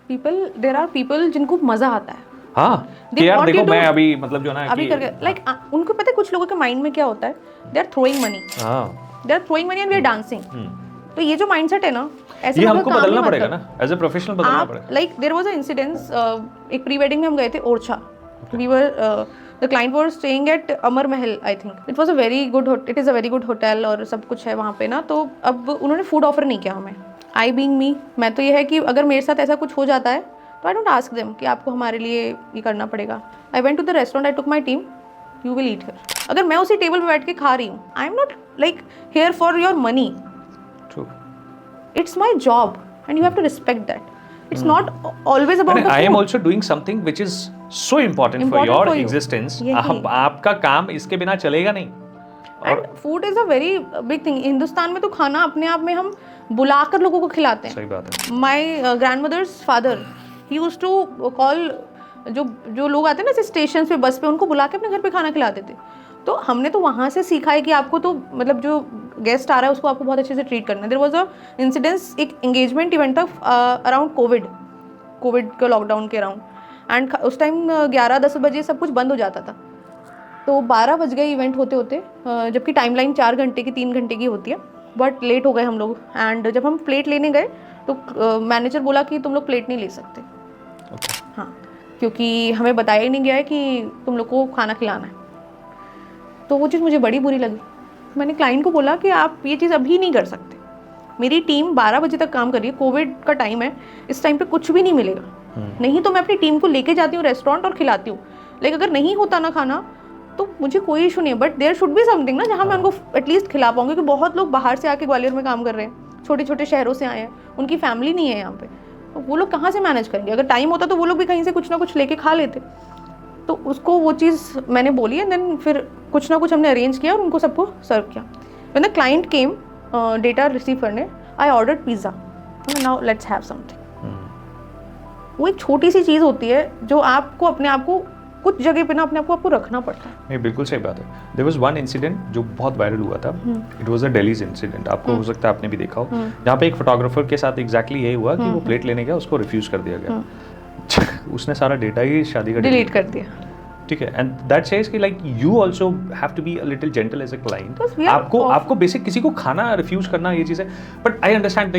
People, there are people जिनको मजा आता है। हाँ कि यार देखो मैं अभी मतलब जो ना अभी करके लाइक उनको पता है कुछ लोगों के माइंड में क्या होता है, they are throwing money, they are throwing money and we are dancing. तो ये जो माइंडसेट है ना, ऐसे ये हमको बदलना पड़ेगा ना, एज ए प्रोफेशनल बदलना पड़ेगा। Like there was a incidence, एक प्री वेडिंग में हम गए थे Orchha, we were the client was staying at Amar Mahal, I think it was a very good, it is a very good hotel और सब कुछ है वहाँ पे ना। तो अब उन्होंने फूड ऑफर नहीं किया हमें। आई बीइंग मी, मैं तो ये है कि अगर मेरे साथ ऐसा कुछ हो जाता है तो आई डोंट आस्क देम कि आपको हमारे लिए ये करना पड़ेगा। I went to the restaurant, I to my team, you will eat here. अगर मैं उसी टेबल पे बैठ के खा रही हूँ, I am not like here for your money, it's my job and you have to respect that. It's not always about the food. I am also doing something which is so important for your existence. आपका काम इसके बिना चलेगा नहीं। And food is a very big thing. Hindustan में तो खाना अपने आप में हम बुलाकर लोगों को खिलाते हैं। सही बात है। My grandmother's father, he used to call जो लोग आते हैं ना स्टेशन पे बस पे, उनको बुला के अपने घर पे खाना खिलाते थे। तो हमने तो वहाँ से सीखा है कि आपको तो मतलब जो गेस्ट आ रहा है उसको आपको बहुत अच्छे से ट्रीट करना है। देयर वाज अ इंसिडेंस, एक एंगेजमेंट इवेंट था अराउंड कोविड के लॉकडाउन के अराउंड, एंड उस टाइम 11-10 बजे सब कुछ बंद हो जाता था। तो 12 बज गए इवेंट होते होते, जबकि टाइमलाइन 4 घंटे की 3 घंटे की होती है, बट लेट हो गए हम लोग। एंड जब हम प्लेट लेने गए तो मैनेजर बोला कि तुम लोग प्लेट नहीं ले सकते। हाँ, क्योंकि हमें बताया ही नहीं गया है कि तुम लोग को खाना खिलाना है। तो वो चीज़ मुझे बड़ी बुरी लगी। मैंने क्लाइंट को बोला कि आप ये चीज़ अभी नहीं कर सकते, मेरी टीम 12 बजे तक काम कर रही है, कोविड का टाइम है, इस टाइम पे कुछ भी नहीं मिलेगा। नहीं तो मैं अपनी टीम को लेके जाती हूँ रेस्टोरेंट और खिलाती हूँ, लेकिन अगर नहीं होता ना खाना तो मुझे कोई इशू नहीं है, but there should be something ना जहाँ मैं उनको एटलीस्ट खिला पाऊंगी। क्योंकि बहुत लोग बाहर से आके ग्वालियर में काम कर रहे हैं, छोटे छोटे शहरों से आए हैं, उनकी फैमिली नहीं है यहाँ पे, तो वो लोग कहाँ से मैनेज करेंगे। अगर टाइम होता तो वो लोग भी कहीं से कुछ ना कुछ लेके खा लेते। तो उसको वो चीज़ मैंने बोली एंड देन फिर कुछ ना कुछ हमने अरेंज किया और उनको सबको सर्व किया। When the client came data receive करने, I ordered pizza, now let's have something. वो एक छोटी सी चीज़ होती है जो आपको अपने आप को कुछ जगह पे ना अपने आप को आपको रखना पड़ता है। नहीं, बिल्कुल सही बात है। देयर वाज वन इंसिडेंट जो बहुत वायरल हुआ था, it was a Delhi's incident, आपको हो सकता है आपने भी देखा हो, जहाँ पे एक फोटोग्राफर के साथ एग्जैक्टली यही हुआ कि वो प्लेट लेने गया, उसको रिफ्यूज कर दिया गया। उसने सारा डेटा ही शादी का डिलीट कर दिया। ठीक है, एंड दैट सेज कि like you also have to be a little gentle as a client. आपको बेसिक किसी को खाना रिफ्यूज करना ये चीज़ है, but I understand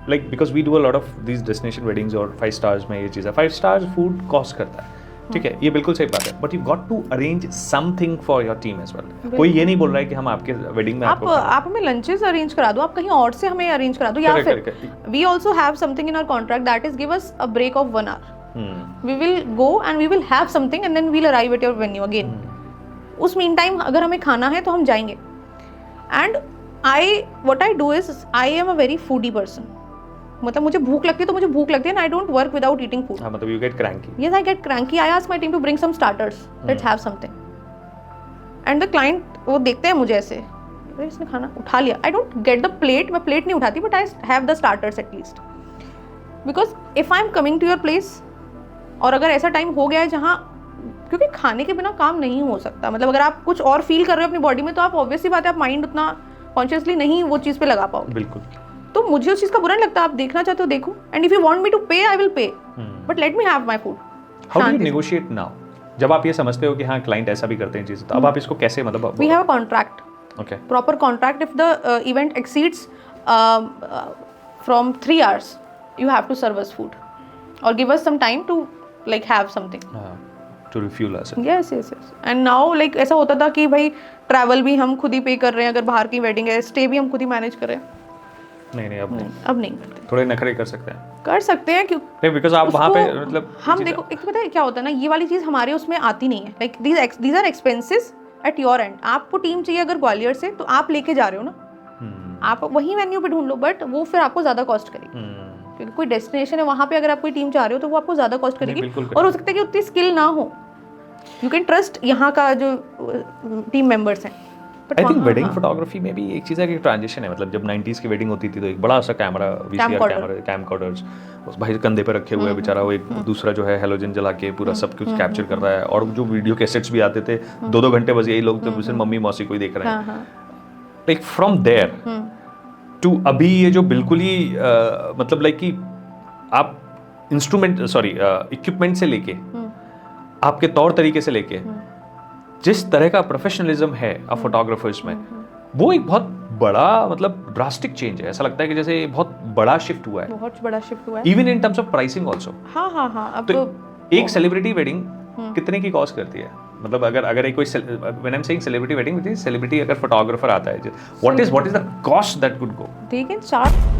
like because we do a lot of these destination weddings और 5 स्टार्स में ये चीज़ है, 5 स्टार्स फूड कॉस्ट करता है, ठीक है, ये बिल्कुल सही बात है, but you got to arrange something for your team as well. कोई ये नहीं बोल रहा है कि हम आपके वेडिंग में आप हमें लंचेस अरेंज करा दो, आप कहीं और से हमें अरेंज करा दो, या फिर we also have something in our contract that is give us a break of 1 hour. We will go and we will have something and then we'll arrive at your venue again. उस mean time अगर हमें खाना है तो हम जाएंगे। And what I do is I am a very foodie person. मतलब मुझे भूख लगती है तो मुझे भूख लगती है, and I don't work without eating food. हाँ, मतलब you get cranky. Yes, I get cranky. I ask my team to bring some starters. Let's have something. And the client वो देखते हैं मुझे ऐसे, इसने खाना उठा लिया। I don't get the plate, मैं plate नहीं उठाती, but I have the starters at least. Because if I'm coming to your place, और अगर ऐसा टाइम हो गया है जहाँ, क्योंकि खाने के बिना काम नहीं हो सकता, मतलब अगर आप कुछ और फील कर रहे हो अपनी बॉडी में तो आप ऑब्वियसली बात है आप माइंड उतना कॉन्शियसली नहीं वो चीज़ पे लगा पाओगे। बिल्कुल। तो मुझे उस चीज़ का बुरा नहीं लगता, आप देखना चाहते हो देखो, and if you want me to pay I will pay, but let me have my food. How do you negotiate now, जब आप ये समझते हो कि हाँ क्लाइंट ऐसा भी करते हैं चीज़, तो अब आप इसको कैसे मतलब we have a contract, okay, proper contract. If the event exceeds from 3 hours you have to serve us food or give us some time to like have something to refuel us. yes and now like ऐसा होता था कि भाई travel भी हम खुद ही पे कर रहे हैं, अगर बाहर की वेडिंग है स्टे भी हम खुद ही मैनेज कर रहे हैं। नहीं अब नहीं करते, थोड़े नखरे कर सकते हैं क्यों नहीं, बिकॉज आप वहाँ पे मतलब हम देखो एक पता है क्या होता है ना, ये वाली चीज़ हमारे उसमें आती नहीं है। Like these are expenses at your end। आपको टीम चाहिए अगर ग्वालियर से तो आप लेके जा रहे हो ना, आप वही वेन्यू पे ढूंढ लो, बट वो फिर आपको ज़्यादा कॉस्ट करेगी, क्योंकि कोई डेस्टिनेशन है वहाँ पे अगर आप कोई टीम चाह रहे हो तो वो आपको ज़्यादा कॉस्ट करेगी, और हो सकता है कि उतनी स्किल ना हो। यू कैन ट्रस्ट यहाँ का जो टीम मेंबर्स हैं। आई थिंक वेडिंग फोटोग्राफी में भी एक चीज़ है कि ट्रांजिशन है, मतलब जब 90s की वेडिंग होती थी तो एक बड़ा सा कैमरा, VCR कैमरा, कैमकॉर्डर्स उस भाई कंधे पे रखे हुए बेचारा, वो एक दूसरा जो है हेलोजन जला के पूरा सब कुछ कैप्चर कर रहा है, और जो वीडियो कैसेट्स भी आते थे 2-2 घंटे बस यही लोग तो सिर्फ मम्मी मौसी को ही देख रहे हैं। लाइक फ्रॉम देयर टू अभी ये जो बिल्कुल ही मतलब लाइक कि आप इंस्ट्रूमेंट इक्विपमेंट से लेके आपके तौर तरीके से लेके जिस तरह का प्रोफेशनलिज्म है फोटोग्राफर्स में, वो एक बहुत बड़ा मतलब ड्रास्टिक चेंज है। ऐसा लगता है कि जैसे बहुत बड़ा शिफ्ट हुआ है, बहुत बड़ा शिफ्ट हुआ है, even in terms of pricing also. हाँ अब तो एक सेलिब्रिटी वेडिंग कितने की कॉस्ट करती है? मतलब अगर एक कोई when I am saying celebrity wedding, celebrity अगर फोटोग्राफर आता है, what is the cost that could go? they can start